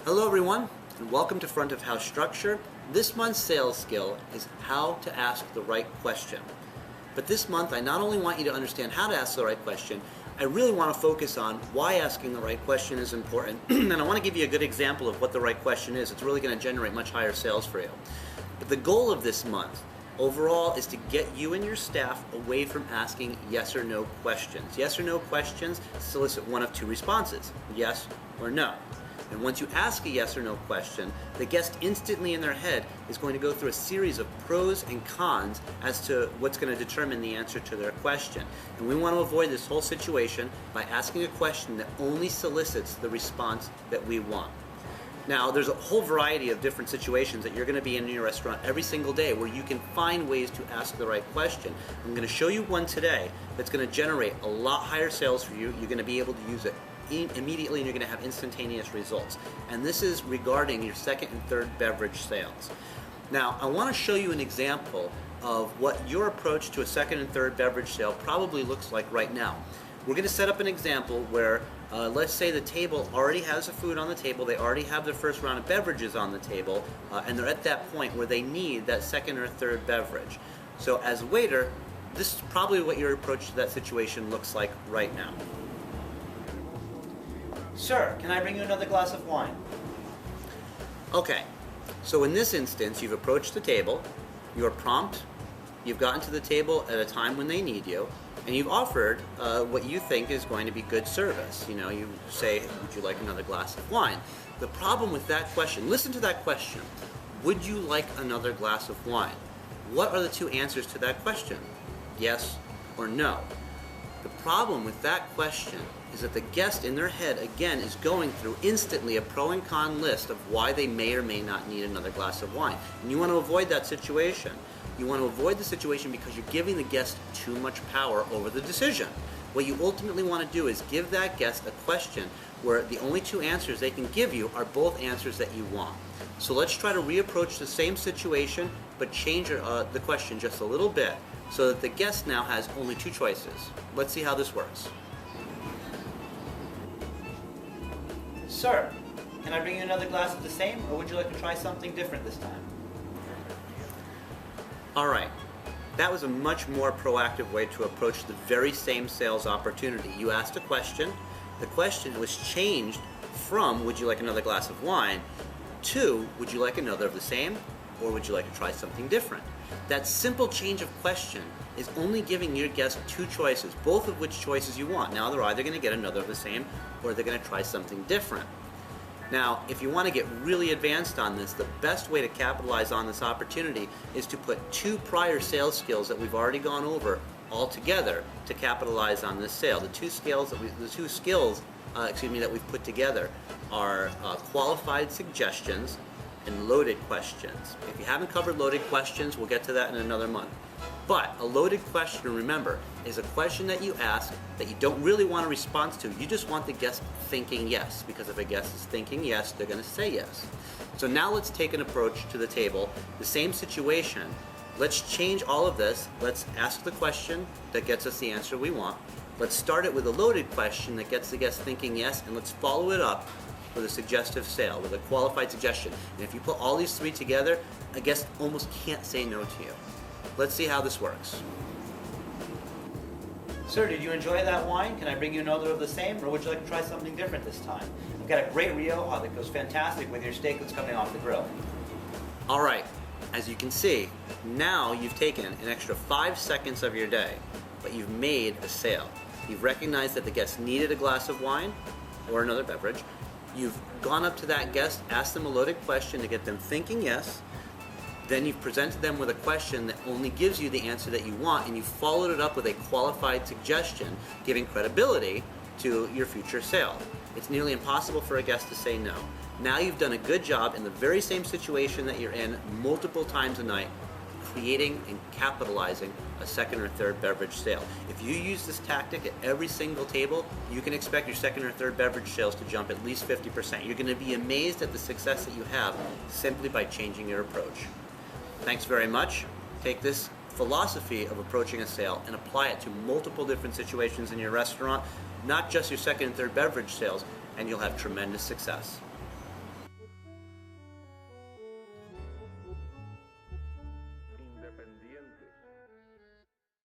Hello everyone, and welcome to Front of House Structure. This month's sales skill is how to ask the right question. But this month I not only want you to understand how to ask the right question, I really want to focus on why asking the right question is important. And I want to give you a good example of what the right question is. It's really going to generate much higher sales for you. But the goal of this month overall is to get you and your staff away from asking yes or no questions. Yes or no questions solicit one of two responses, yes or no. And once you ask a yes or no question, the guest instantly in their head is going to go through a series of pros and cons as to what's going to determine the answer to their question. And we want to avoid this whole situation by asking a question that only solicits the response that we want. Now, there's a whole variety of different situations that you're going to be in your restaurant every single day where you can find ways to ask the right question. I'm going to show you one today that's going to generate a lot higher sales for you. You're going to be able to use it immediately and you're going to have instantaneous results. And this is regarding your second and third beverage sales. Now, I want to show you an example of what your approach to a second and third beverage sale probably looks like right now. We're going to set up an example where let's say the table already has the food on the table, they already have their first round of beverages on the table, and they're at that point where they need that second or third beverage. So as a waiter, this is probably what your approach to that situation looks like right now. Sir, can I bring you another glass of wine? Okay, so in this instance, you've approached the table, you're prompt, you've gotten to the table at a time when they need you, and you've offered what you think is going to be good service. You know, you say, would you like another glass of wine? The problem with that question, listen to that question. Would you like another glass of wine? What are the two answers to that question? Yes or no? The problem with that question is that the guest in their head, again, is going through instantly a pro and con list of why they may or may not need another glass of wine. And you want to avoid that situation. You want to avoid the situation because you're giving the guest too much power over the decision. What you ultimately want to do is give that guest a question where the only two answers they can give you are both answers that you want. So let's try to reapproach the same situation but change the question just a little bit so that the guest now has only two choices. Let's see how this works. Sir, can I bring you another glass of the same, or would you like to try something different this time? All right, that was a much more proactive way to approach the very same sales opportunity. You asked a question, the question was changed from would you like another glass of wine to would you like another of the same, or would you like to try something different? That simple change of question is only giving your guest two choices, both of which choices you want. Now they're either going to get another of the same or they're going to try something different. Now, if you want to get really advanced on this, the best way to capitalize on this opportunity is to put two prior sales skills that we've already gone over all together to capitalize on this sale. The two skills that we've put together are qualified suggestions and loaded questions. If you haven't covered loaded questions, we'll get to that in another month. But a loaded question, remember, is a question that you ask that you don't really want a response to. You just want the guest thinking yes, because if a guest is thinking yes, they're going to say yes. So now let's take an approach to the table. The same situation. Let's change all of this. Let's ask the question that gets us the answer we want. Let's start it with a loaded question that gets the guest thinking yes, and let's follow it up with a suggestive sale, with a qualified suggestion. And if you put all these three together, a guest almost can't say no to you. Let's see how this works. Sir, did you enjoy that wine? Can I bring you another of the same, or would you like to try something different this time? I've got a great Rioja that goes fantastic with your steak that's coming off the grill. All right, as you can see, now you've taken an extra 5 seconds of your day, but you've made a sale. You've recognized that the guest needed a glass of wine or another beverage. You've gone up to that guest, asked them a loaded question to get them thinking yes. Then you've presented them with a question that only gives you the answer that you want, and you've followed it up with a qualified suggestion, giving credibility to your future sale. It's nearly impossible for a guest to say no. Now you've done a good job in the very same situation that you're in multiple times a night, creating and capitalizing a second or third beverage sale. If you use this tactic at every single table, you can expect your second or third beverage sales to jump at least 50%. You're going to be amazed at the success that you have simply by changing your approach. Thanks very much. Take this philosophy of approaching a sale and apply it to multiple different situations in your restaurant, not just your second and third beverage sales, and you'll have tremendous success.